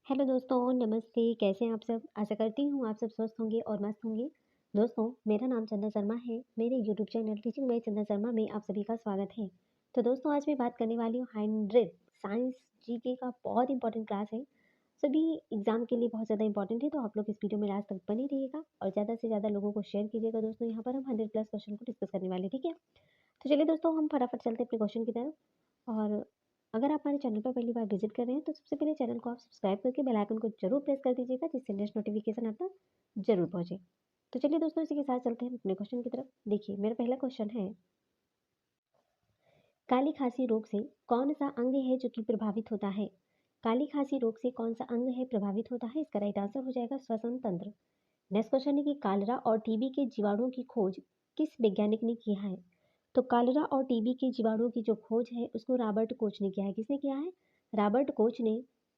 Hello दोस्तों, नमस्ते। कैसे हैं आप सब? आशा करती हूँ आप सब स्वस्थ होंगे और मस्त होंगे। दोस्तों, मेरा नाम चंदा शर्मा है। मेरे यूट्यूब चैनल टीचिंग बाय चंदा शर्मा में आप सभी का स्वागत है। तो दोस्तों, आज मैं बात करने वाली हूँ 100 साइंस जीके का बहुत इंपॉर्टेंट क्लास है। सभी एग्जाम के लिए बहुत ज़्यादा इंपॉर्टेंट है, तो आप लोग इस वीडियो में लास्ट तक बने रहिएगा और ज़्यादा से ज़्यादा लोगों को शेयर कीजिएगा। दोस्तों, यहाँ पर हम 100 प्लस क्वेश्चन को डिस्कस करने वाले हैं, ठीक है? तो चलिए दोस्तों, हम फटाफट चलते हैं अपने क्वेश्चन की तरफ। और अगर आप हमारे चैनल पर पहली बार विजिट कर रहे हैं तो सबसे पहले चैनल को आप सब्सक्राइब करके बेल आइकन को जरूर प्रेस कर दीजिएगा, जिससे नेक्स्ट नोटिफिकेशन आप तक जरूर पहुंचे। तो चलिए दोस्तों, इसी के साथ चलते हैं अपने क्वेश्चन की तरफ। देखिए, मेरा पहला क्वेश्चन है, काली खांसी रोग से कौन सा अंग है जो कि प्रभावित होता है? काली खांसी रोग से कौन सा अंग है प्रभावित होता है? इसका राइट आंसर हो जाएगा श्वसन तंत्र। नेक्स्ट क्वेश्चन है कि कालरा और टीबी के जीवाणुओं की खोज किस वैज्ञानिक ने किया है? तो कालरा और टीबी के जीवाणुओं की जो खोज है उसको रॉबर्ट कोच ने किया है। किसने किया है? रॉबर्ट कोच ने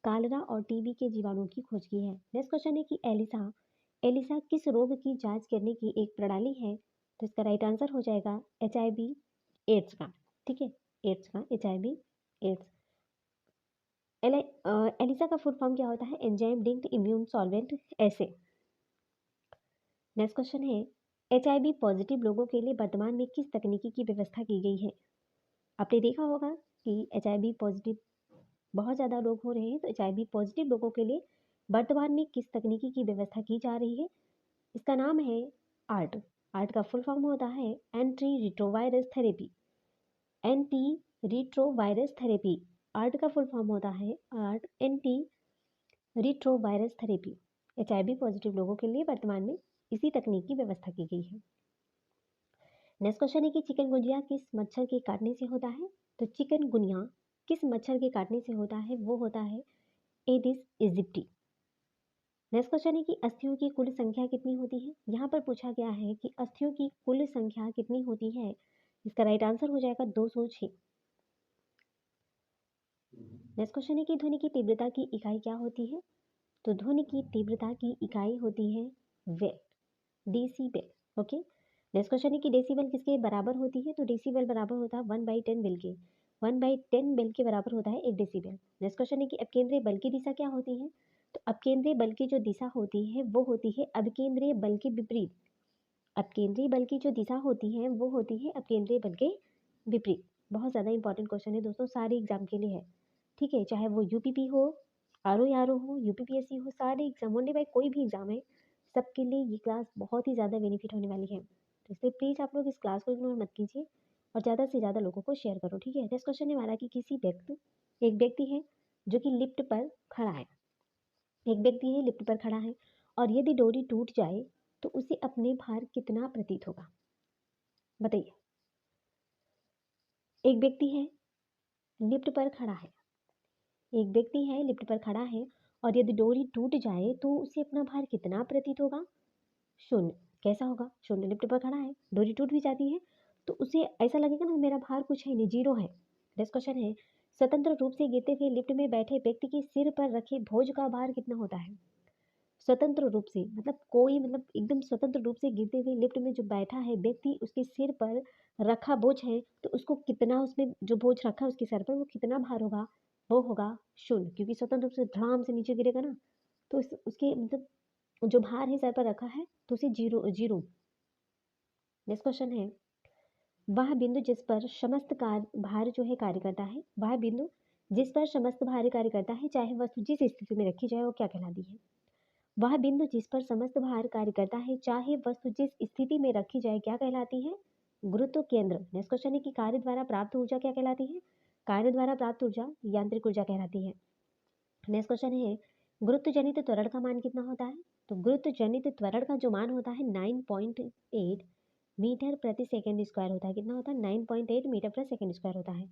कालरा और टीबी के जीवाणुओं की खोज की है। नेक्स्ट क्वेश्चन है कि एलिसा एलिसा किस रोग की जांच करने की एक प्रणाली है? तो इसका राइट आंसर हो जाएगा HIV एड्स का। ठीक है, एड्स का, HIV एड्स। एलिसा का फुल फॉर्म क्या होता है? एंजाइम लिंक्ड इम्यून सॉल्वेंट ऐसे। नेक्स्ट क्वेश्चन है, HIV पॉजिटिव लोगों के लिए वर्तमान में किस तकनीकी की व्यवस्था की गई है? आपने देखा होगा कि HIV पॉजिटिव बहुत ज़्यादा लोग हो रहे हैं, तो HIV पॉजिटिव लोगों के लिए वर्तमान में किस तकनीकी की व्यवस्था की जा रही है? इसका नाम है आर्ट। आर्ट का फुल फॉर्म होता है anti retrovirus therapy. Anti retrovirus therapy. Art का फुल फॉर्म होता है art anti retrovirus therapy. HIV positive लोगों के लिए वर्तमान में इसी तकनीक की व्यवस्था की गई है। नेक्स्ट क्वेश्चन है कि चिकनगुनिया किस मच्छर के काटने से होता है? तो चिकनगुनिया किस मच्छर के काटने से होता है? वो होता है एडिस इजिप्टी। नेक्स्ट क्वेश्चन है कि अस्थियों की कुल संख्या कितनी होती है? यहाँ पर पूछा गया है कि अस्थियों की कुल संख्या कितनी होती है। इसका राइट आंसर हो जाएगा 206। नेक्स्ट क्वेश्चन है कि ध्वनि की तीव्रता की इकाई क्या होती है? तो ध्वनि की तीव्रता की इकाई होती है weight, decibel. Okay. Next question है कि डेसीबल किसके बराबर होती है? तो डेसीबल बराबर होता है 1/10 बेल के। 1/10 बेल के बराबर होता है 1 डेसीबल। नेक्स्ट क्वेश्चन है कि अपकेंद्रीय बल की दिशा क्या होती है? तो अपकेंद्रीय बल की जो दिशा होती है वो होती है अपकेंद्रीय बल के विपरीत। अपकेंद्रीय बल की जो दिशा होती है वो होती है अपकेंद्रीय बल के विपरीत। बहुत ज़्यादा इंपॉर्टेंट क्वेश्चन है दोस्तों, सारे एग्जाम के लिए है। ठीक है, चाहे वो यूपीपी हो, RO हो, यूपीपीएससी हो, सारे एग्जाम ओनली बाई कोई भी एग्जाम है, सबके लिए ये क्लास बहुत ही ज़्यादा बेनिफिट होने वाली है। तो इसलिए प्लीज़ आप लोग इस क्लास को इग्नोर मत कीजिए और ज़्यादा से ज़्यादा लोगों को शेयर करो। ठीक है, नेक्स्ट क्वेश्चन है हमारा कि एक व्यक्ति है जो कि लिफ्ट पर खड़ा है। एक व्यक्ति है लिफ्ट पर खड़ा है और यदि डोरी टूट जाए तो उसे अपने भार कितना प्रतीत होगा? बताइए। एक व्यक्ति है लिफ्ट पर खड़ा है, एक व्यक्ति है लिफ्ट पर खड़ा है और यदि डोरी टूट जाए तो उसे अपना भार कितना प्रतीत होगा? शून्य। कैसा होगा? शून्य। लिफ्ट पर खड़ा है, डोरी टूट भी जाती है तो उसे ऐसा लगेगा ना मेरा भार कुछ है नहीं, जीरो है। नेक्स्ट क्वेश्चन है, स्वतंत्र रूप से गिरते हुए लिफ्ट में बैठे व्यक्ति के सिर पर रखे बोझ का भार कितना होता है? स्वतंत्र रूप से मतलब कोई मतलब एकदम स्वतंत्र रूप से गिरते हुए लिफ्ट में जो बैठा है व्यक्ति, उसके सिर पर रखा बोझ है तो उसको कितना, उसमें जो बोझ रखा है उसके सर पर वो कितना भार होगा? वो होगा शून्य, क्योंकि स्वतंत्र रूप से धड़ाम से नीचे गिरेगा ना, तो उसके मतलब जो भार है सर पर रखा है तो उसे जीरो जीरो। नेक्स्ट क्वेश्चन है, वह बिंदु जिस पर समस्त भार जो है कार्य करता है, वह बिंदु जिस पर समस्त भार कार्य करता है चाहे वस्तु जिस स्थिति में रखी जाए वो क्या कहलाती है? वह बिंदु जिस पर समस्त भार कार्य करता है चाहे वस्तु जिस स्थिति में रखी जाए क्या कहलाती है? गुरुत्व केंद्र। नेक्स्ट क्वेश्चन है कि कार्य द्वारा प्राप्त ऊर्जा क्या कहलाती है? कार्य द्वारा प्राप्त ऊर्जा यांत्रिक ऊर्जा कहलाती है। नेक्स्ट क्वेश्चन है, गुरुत्व जनित त्वरण का मान कितना होता है? तो गुरुत्व जनित त्वरण का जो मान होता है 9.8 मीटर प्रति सेकंड स्क्वायर होता है। कितना होता है? 9.8 मीटर प्रति सेकंड स्क्वायर होता है।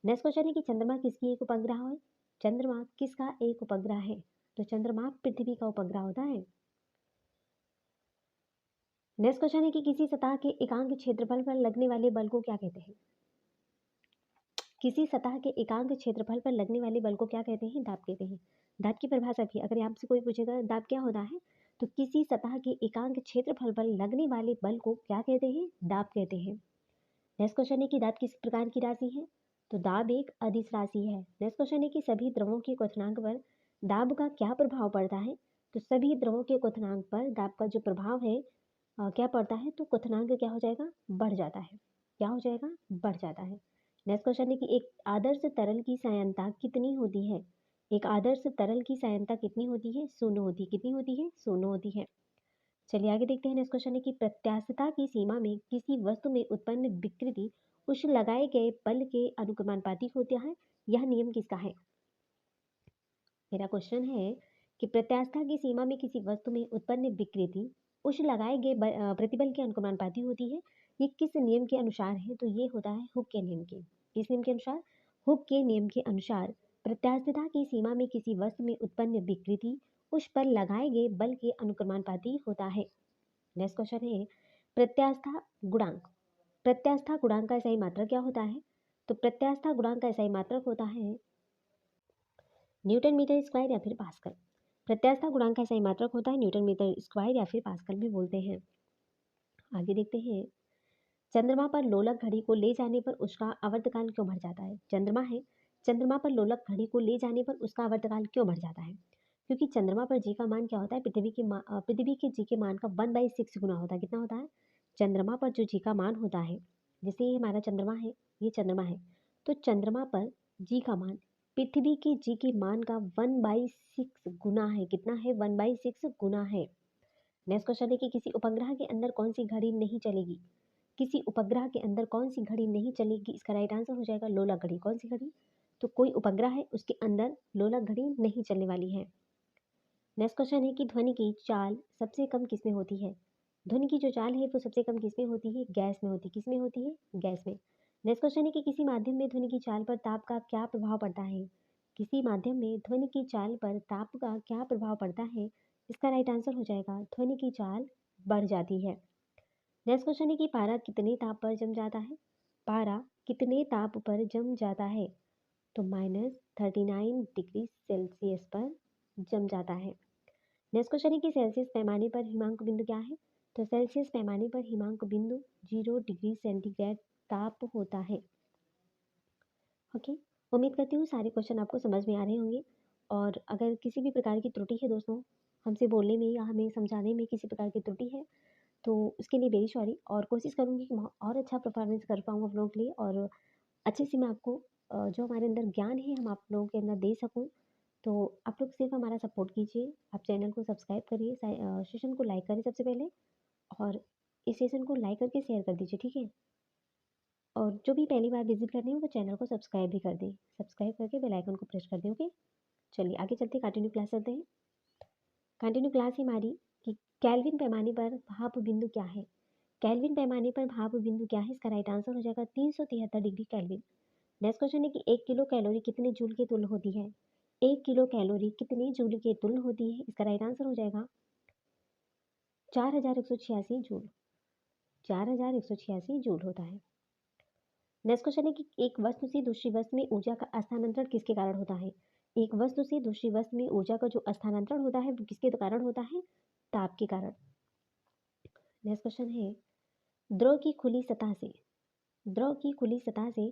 नेक्स्ट क्वेश्चन है कि चंद्रमा किसकी एक उपग्रह है? चंद्रमा किसका एक उपग्रह है? तो चंद्रमा पृथ्वी का उपग्रह होता है। नेक्स्ट क्वेश्चन है कि किसी सतह के एकांक क्षेत्रफल पर लगने वाले बल को क्या कहते हैं? किसी सतह के एकांक क्षेत्रफल पर लगने वाले बल को क्या कहते हैं? दाब कहते हैं। दाब की परिभाषा भी अगर आपसे कोई पूछेगा दाब क्या होता है, तो किसी सतह के एकांक क्षेत्रफल पर लगने वाले बल को क्या कहते हैं? दाब कहते हैं। नेक्स्ट क्वेश्चन है कि दाब किस प्रकार की राशि है? तो दाब एक अदिश राशि है। नेक्स्ट क्वेश्चन है कि सभी द्रवों के क्वथनांक पर दाब का क्या प्रभाव पड़ता है? तो सभी द्रवों के क्वथनांक पर दाब का जो प्रभाव है क्या पड़ता है? तो क्वथनांक क्या हो जाएगा? बढ़ जाता है। क्या हो जाएगा? बढ़ जाता है। नेक्स्ट क्वेश्चन है कि एक आदर्श तरल की सांद्रता कितनी होती है? एक आदर्श तरल की सांद्रता कितनी होती है? 0 होती है। कितनी होती है? 0 होती है। चलिए आगे देखते हैं। नेक्स्ट क्वेश्चन है कि प्रत्यास्थता की सीमा में किसी वस्तु में उत्पन्न विकृति उस लगाए गए बल के अनुक्रमानुपाती होता है। यह नियम किसका है? मेरा क्वेश्चन है कि प्रत्यास्थता की सीमा में किसी वस्तु में उत्पन्न विकृति उस लगाए गए प्रतिबल के अनुक्रमानुपाती होती है। ये किस नियम के अनुसार है? तो ये होता है हुक के नियम के। किस नियम के अनुसार? हुक के नियम के अनुसार प्रत्यास्थता की सीमा में किसी वस्तु में उत्पन्न विकृति उस पर लगाए गए बल के अनुक्रमानुपाती होता है। नेक्स्ट क्वेश्चन है प्रत्यास्था गुणांक। प्रत्यास्था गुणांक का सही मात्रक क्या होता है? तो प्रत्यास्था गुणांक का सही मात्रक होता है न्यूटन मीटर स्क्वायर या फिर पास्कल। प्रत्यास्था गुणांक का सही मात्रक होता है न्यूटन मीटर स्क्वायर या फिर पास्कल भी बोलते हैं। आगे देखते हैं। चंद्रमा पर लोलक घड़ी को ले जाने पर उसका आवर्तकाल क्यों बढ़ जाता है? चंद्रमा है, चंद्रमा पर लोलक घड़ी को ले जाने पर उसका आवर्तकाल क्यों बढ़ जाता है? क्योंकि चंद्रमा पर जी का मान क्या होता है? पृथ्वी के जी के मान का 1/6 गुना होता है। कितना होता है? चंद्रमा पर जो जी का मान होता है, जैसे ये हमारा चंद्रमा है, ये चंद्रमा है, तो चंद्रमा पर जी का मान पृथ्वी के जी के मान का 1/6 गुना है। कितना है? 1/6 गुना है। नेक्स्ट क्वेश्चन है कि किसी उपग्रह के अंदर कौन सी घड़ी नहीं चलेगी? किसी उपग्रह के अंदर कौन सी घड़ी नहीं चलेगी? इसका राइट आंसर हो जाएगा लोलक घड़ी। कौन सी घड़ी? तो कोई उपग्रह है उसके अंदर लोलक घड़ी नहीं चलने वाली है। नेक्स्ट क्वेश्चन है कि ध्वनि की चाल सबसे कम किसमें होती है? ध्वनि की जो चाल है वो सबसे कम किसमें होती है? गैस में होती है। किसमें होती है? गैस में। नेक्स्ट क्वेश्चन है कि किसी माध्यम में ध्वनि की चाल पर ताप का क्या प्रभाव पड़ता है? किसी माध्यम में ध्वनि की चाल पर ताप का क्या प्रभाव पड़ता है? इसका राइट आंसर हो जाएगा ध्वनि की चाल बढ़ जाती है। नेक्स्ट क्वेश्चन है कि पारा कितने ताप पर जम जाता है? पारा कितने ताप पर जम जाता है? तो -39 डिग्री सेल्सियस पर जम जाता है। नेक्स्ट क्वेश्चन है कि सेल्सियस पैमाने पर हिमांक बिंदु क्या है? तो सेल्सियस पैमाने पर हिमांक बिंदु 0 डिग्री सेंटीग्रेड ताप होता है। ओके, उम्मीद करती हूँ सारे क्वेश्चन आपको समझ में आ रहे होंगे। और अगर किसी भी प्रकार की त्रुटि है दोस्तों, हमसे बोलने में या हमें समझाने में किसी प्रकार की त्रुटि है, तो उसके लिए वेरी सॉरी। और कोशिश करूँगी कि मैं और अच्छा परफॉर्मेंस कर पाऊँ आप लोगों के लिए, और अच्छे से मैं आपको जो हमारे अंदर ज्ञान है हम आप लोगों के अंदर दे सकूँ। तो आप लोग सिर्फ हमारा सपोर्ट कीजिए, आप चैनल को सब्सक्राइब करिए, सेशन को लाइक करें सबसे पहले, और इस सेशन को लाइक करके शेयर कर दीजिए, ठीक है? और जो भी पहली बार विजिट कर रहे हैं वो चैनल को सब्सक्राइब भी कर दें, सब्सक्राइब करके बेल आइकन को प्रेस कर दें। ओके, चलिए आगे चलते कंटिन्यू क्लास करते हैं। कंटिन्यू क्लास है हमारी कि केल्विन पैमाने पर भाप बिंदु क्या है? केल्विन पैमाने पर भाप बिंदु क्या है? इसका राइट आंसर हो जाएगा 373 डिग्री केल्विन। नेक्स्ट क्वेश्चन है कि 1 किलो कैलोरी कितने जूल के तुल्य होती है? 1 किलो कैलोरी कितने जूल के तुल्य होती है? इसका राइट आंसर हो जाएगा 4186 जूल। 4186 जूल होता है। नेक्स्ट क्वेश्चन है कि एक वस्तु से दूसरी वस्तु में ऊर्जा का स्थानांतरण किसके कारण होता है? एक वस्तु से दूसरी वस्तु में ऊर्जा का जो स्थानांतरण होता है वो किसके कारण होता है? ताप के कारण। नेक्स्ट क्वेश्चन है द्रव की खुली सतह से द्रव की खुली सतह से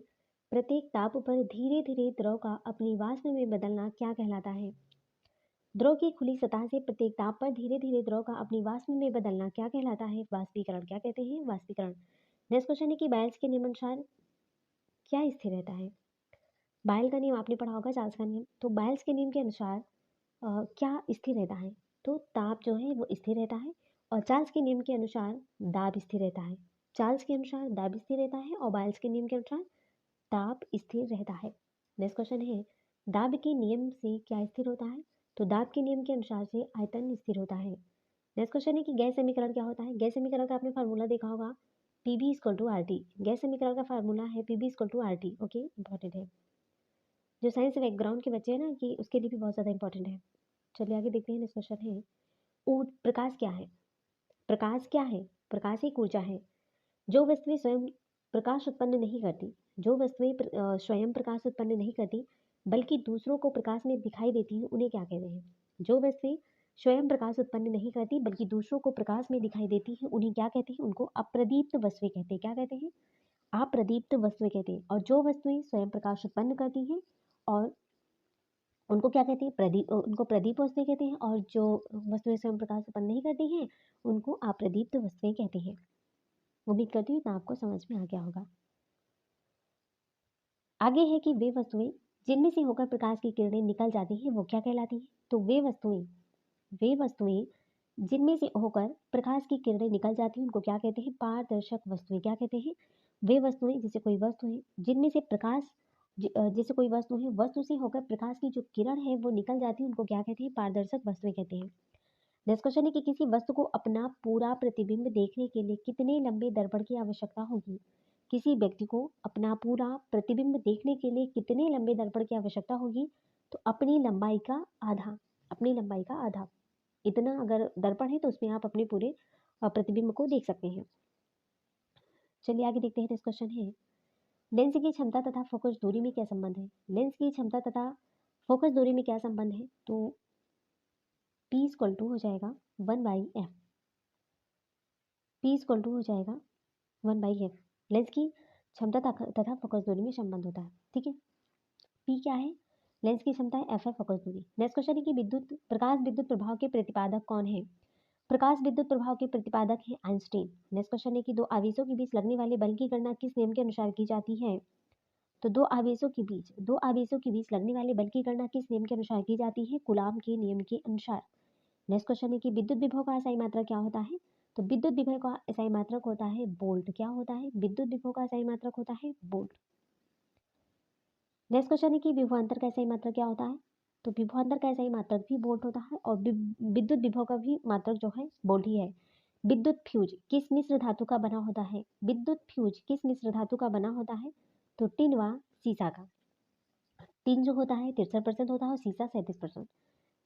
प्रत्येक ताप पर धीरे धीरे द्रव का अपनी वाष्प में बदलना क्या कहलाता है? द्रव की खुली सतह से प्रत्येक ताप पर धीरे धीरे द्रव का अपनी वाष्प में बदलना क्या कहलाता है? वाष्पीकरण। क्या कहते हैं? वाष्पीकरण। नेक्स्ट क्वेश्चन है कि बायल्स के नियमानुसार क्या स्थिर रहता है? बायल का नियम आपने पढ़ा होगा, चार्ल्स का नियम। तो बायल्स के नियम के अनुसार क्या स्थिर रहता है? तो ताप जो है वो स्थिर रहता है। और चार्ल्स के नियम के अनुसार दाब स्थिर रहता है। चार्ल्स के अनुसार दाब स्थिर रहता है और बायल्स के नियम के अनुसार ताप स्थिर रहता है। नेक्स्ट क्वेश्चन है दाब के नियम से क्या स्थिर होता है? तो दाब के नियम के अनुसार से आयतन स्थिर होता है। नेक्स्ट क्वेश्चन है कि गैस समीकरण क्या होता है? गैस समीकरण का आपने फार्मूला देखा होगा, PV equal to R T. गैस समीकरण का फार्मूला है PV equal to R T. Okay, important है। जो साइंस बैकग्राउंड के बच्चे हैं ना, कि उसके लिए भी बहुत ज़्यादा इंपॉर्टेंट है। चलिए आगे देखते हैं। नेक्स्ट क्वेश्चन है प्रकाश क्या है? प्रकाश क्या है? प्रकाश एक ऊर्जा है। जो वस्तुएं स्वयं प्रकाश उत्पन्न नहीं करती, जो वस्तुएं स्वयं प्रकाश उत्पन्न नहीं करती बल्कि दूसरों को प्रकाश में दिखाई देती हैं, उन्हें क्या कहते हैं? जो वस्तुएं स्वयं प्रकाश उत्पन्न नहीं करती बल्कि दूसरों को प्रकाश में दिखाई देती हैं, उन्हें क्या कहते हैं? उनको अप्रदीप्त वस्तुएं कहते हैं। क्या कहते हैं? अप्रदीप्त वस्तुएं कहते हैं। और जो वस्तुएं स्वयं प्रकाश उत्पन्न करती हैं और उनको क्या कहते हैं? उनको प्रदीप्त वस्तुएं कहते हैं, और जो वस्तुएं स्वयं प्रकाश उत्पन्न नहीं करती हैं उनको अप्रदीप्त वस्तुएं कहते हैं। उम्मीद करती हूँ इतना आपको समझ में आ गया होगा। आगे है कि वे वस्तुएं जिनमें से होकर प्रकाश की किरणें निकल जाती हैं वो क्या कहलाती हैं? तो वे वस्तुएं जिनमें से होकर प्रकाश की किरणें निकल जाती हैं उनको क्या कहते हैं? पारदर्शक वस्तुएं। क्या कहते हैं? वे वस्तुएं, जैसे कोई वस्तु है जिनमें से जैसे कोई वस्तु है, वस्तु से होकर प्रकाश की जो किरण है वो निकल जाती है, उनको क्या कहते हैं? पारदर्शक वस्तुएं कहते हैं। नेक्स्ट क्वेश्चन है कि किसी वस्तु को अपना पूरा प्रतिबिंब देखने के लिए कितने लंबे दर्पण की आवश्यकता होगी? किसी व्यक्ति को अपना पूरा प्रतिबिंब देखने के लिए कितने लंबे दर्पण की आवश्यकता होगी? तो अपनी लंबाई का आधा। इतना अगर दर्पण है तो उसमें आप अपने पूरे प्रतिबिंब को देख सकते हैं। चलिए आगे देखते हैं। नेक्स्ट क्वेश्चन है, लेंस की क्षमता तथा फोकस दूरी में क्या संबंध है? लेंस की क्षमता तथा फोकस दूरी में क्या संबंध है? तो P इक्वल टू हो जाएगा 1/f। P इक्वल टू हो जाएगा 1/f। लेंस की क्षमता तथा फोकस दूरी में संबंध होता है। ठीक है, P क्या है? लेंस की क्षमता है, F है फोकस दूरी। नेक्स्ट क्वेश्चन है कि प्रकाश विद्युत प्रभाव के प्रतिपादक कौन है? प्रकाश विद्युत प्रभाव के प्रतिपादक है आइंस्टीन। नेक्स्ट क्वेश्चन है कि दो आवेशों के बीच लगने वाले बल की गणना किस नियम के अनुसार की जाती है? तो दो आवेशों के बीच लगने वाले बल की गणना किस नियम के अनुसार की जाती है? कूलाम के नियम के अनुसार। नेक्स्ट क्वेश्चन है कि विद्युत विभव का असाई मात्रक क्या होता है? तो विद्युत विभव का असाई मात्रक होता है वोल्ट। क्या होता है? विद्युत विभव का असाई मात्रक होता है वोल्ट। नेक्स्ट क्वेश्चन है कि विभवांतर का असाई मात्रक क्या होता है? तो विभवांतर का असाई मात्रक भी वोल्ट होता है, और विद्युत विभव का भी मात्रक जो है वोल्ट ही है। विद्युत फ्यूज किस मिश्र धातु का बना होता है? विद्युत फ्यूज किस मिश्र धातु का बना होता है? तो टिन व सीसा का। टिन जो होता है 63% होता है और सीसा 37%।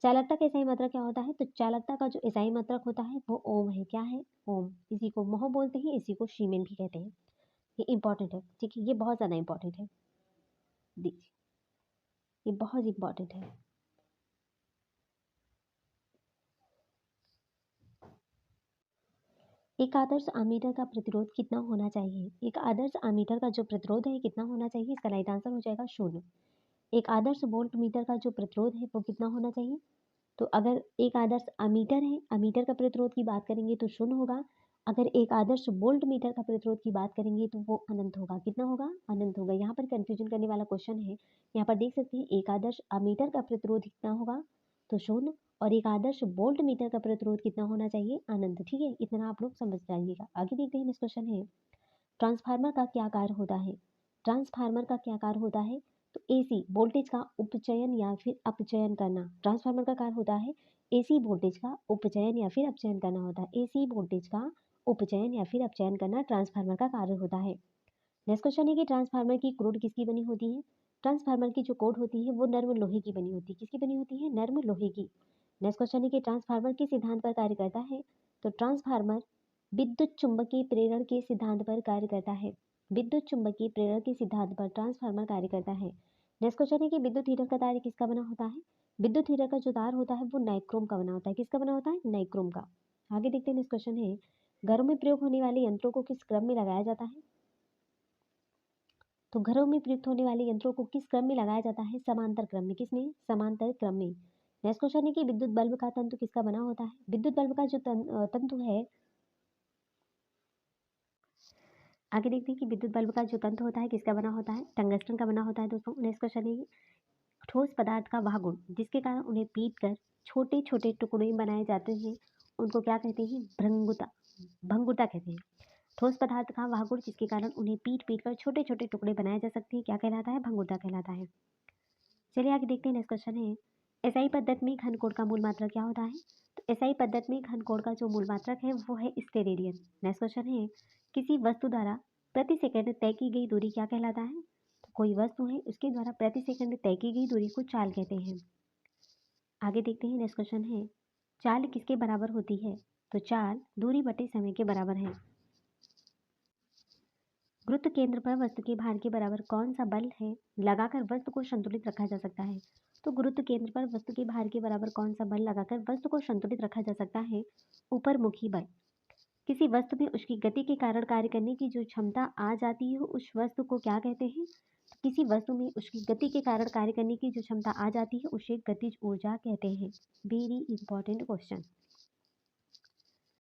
चालकता का एसआई मात्रक क्या होता है? तो चालकता का जो एसआई मात्रक होता है वो ओम है। क्या है? ओम। इसी को मोह बोलते हैं, इसी को शीमेन भी कहते हैं। ये इंपॉर्टेंट है, ठीक है, ये बहुत ज़्यादा इंपॉर्टेंट है। देखिए, ये बहुत इंपॉर्टेंट है। एक आदर्श आमीटर का प्रतिरोध कितना होना चाहिए? एक आदर्श आमीटर का जो प्रतिरोध है कितना होना चाहिए? इसका राइट आंसर हो जाएगा 0। एक आदर्श वोल्ट मीटर का जो प्रतिरोध है वो कितना होना चाहिए? तो अगर एक आदर्श अमीटर है, अमीटर का प्रतिरोध की बात करेंगे तो 0 होगा। अगर एक आदर्श वोल्ट मीटर का प्रतिरोध की बात करेंगे तो वो अनंत होगा। कितना होगा? अनंत होगा। यहाँ पर कंफ्यूजन करने वाला क्वेश्चन है। यहाँ पर देख सकते हैं एक आदर्श अमीटर का प्रतिरोध कितना होगा? तो 0। और एक आदर्श वोल्ट मीटर का प्रतिरोध कितना होना चाहिए? अनंत। ठीक है, इतना आप लोग समझ जाइएगा। आगे देखते हैं। नेक्स्ट क्वेश्चन है, ट्रांसफार्मर का क्या कार्य होता है? ट्रांसफार्मर का क्या कार्य होता है? तो एसी वोल्टेज का उपचयन या फिर अपचयन करना। ट्रांसफार्मर का कार्य होता है एसी वोल्टेज का उपचयन या फिर अपचयन करना होता है। एसी वोल्टेज का उपचयन या फिर अपचयन करना ट्रांसफार्मर का कार्य होता है। नेक्स्ट क्वेश्चन है कि ट्रांसफार्मर की कोड किसकी बनी होती है? ट्रांसफार्मर की जो कोड होती है वो नर्म लोहे की बनी होती है। किसकी बनी होती है? नर्म लोहे की। नेक्स्ट क्वेश्चन है कि ट्रांसफार्मर किस सिद्धांत पर कार्य करता है? तो ट्रांसफार्मर विद्युत चुंबकीय प्रेरण के सिद्धांत पर कार्य करता है। विद्युत चुंबकीय प्रेरण के सिद्धांत पर ट्रांसफार्मर कार्य करता है। नेक्स्ट क्वेश्चन है कि विद्युत हीटर का तार किसका बना होता है? विद्युत हीटर का जो तार होता है वो नाइक्रोम का बना होता है। किसका बना होता है? नाइक्रोम का। आगे देखते हैं। नेक्स्ट क्वेश्चन है, घरों में प्रयोग होने वाले यंत्रों को किस क्रम में लगाया जाता है? तो घरों में प्रयुक्त होने वाले यंत्रों को किस क्रम में लगाया जाता है? समांतर क्रम में। किसमें? समांतर क्रम में। नेक्स्ट क्वेश्चन है कि विद्युत बल्ब का तंतु किसका बना होता है? विद्युत बल्ब का जो तंतु है, आगे देखते हैं कि विद्युत बल्ब का जो तंतु होता है किसका बना होता है? टंगस्टन का बना होता है दोस्तों। नेक्स्ट क्वेश्चन है, ठोस पदार्थ का वह गुण जिसके कारण उन्हें पीट कर छोटे छोटे टुकड़े बनाए जाते हैं उनको क्या कहते हैं? भंगुरता कहते हैं। ठोस पदार्थ का वह गुण जिसके कारण उन्हें पीट पीट कर छोटे छोटे टुकड़े बनाए जा सकते हैं क्या कहलाता है? भंगुरता कहलाता है। चलिए आगे देखते हैं। नेक्स्ट क्वेश्चन है, एसआई पद्धति में घन कोण का मूल मात्रक क्या होता है? तो एसआई पद्धति में घन कोण का जो मूल मात्रक है वो है स्टेरेडियन। नेक्स्ट क्वेश्चन है, किसी वस्तु द्वारा प्रति सेकंड तय की गई दूरी क्या कहलाता है? तो कोई वस्तु है उसके द्वारा प्रति सेकंड तय की गई दूरी को चाल कहते हैं। आगे देखते हैं। नेक्स्ट क्वेश्चन है, चाल किसके बराबर होती है? तो चाल दूरी बटे समय के बराबर है। गुरुत्व केंद्र पर वस्तु के भार के बराबर कौन सा बल है लगाकर वस्तु को संतुलित रखा जा सकता है? तो गुरुत्व केंद्र पर वस्तु के भार के बराबर कौन सा बल लगाकर वस्तु को संतुलित रखा जा सकता है? ऊपरमुखी बल। किसी वस्तु में उसकी गति के कारण कार्य करने की जो क्षमता आ जाती है उस वस्तु को क्या कहते हैं? किसी वस्तु में उसकी गति के कारण कार्य करने की जो क्षमता आ जाती है उसे गतिज ऊर्जा कहते हैं। Very important question.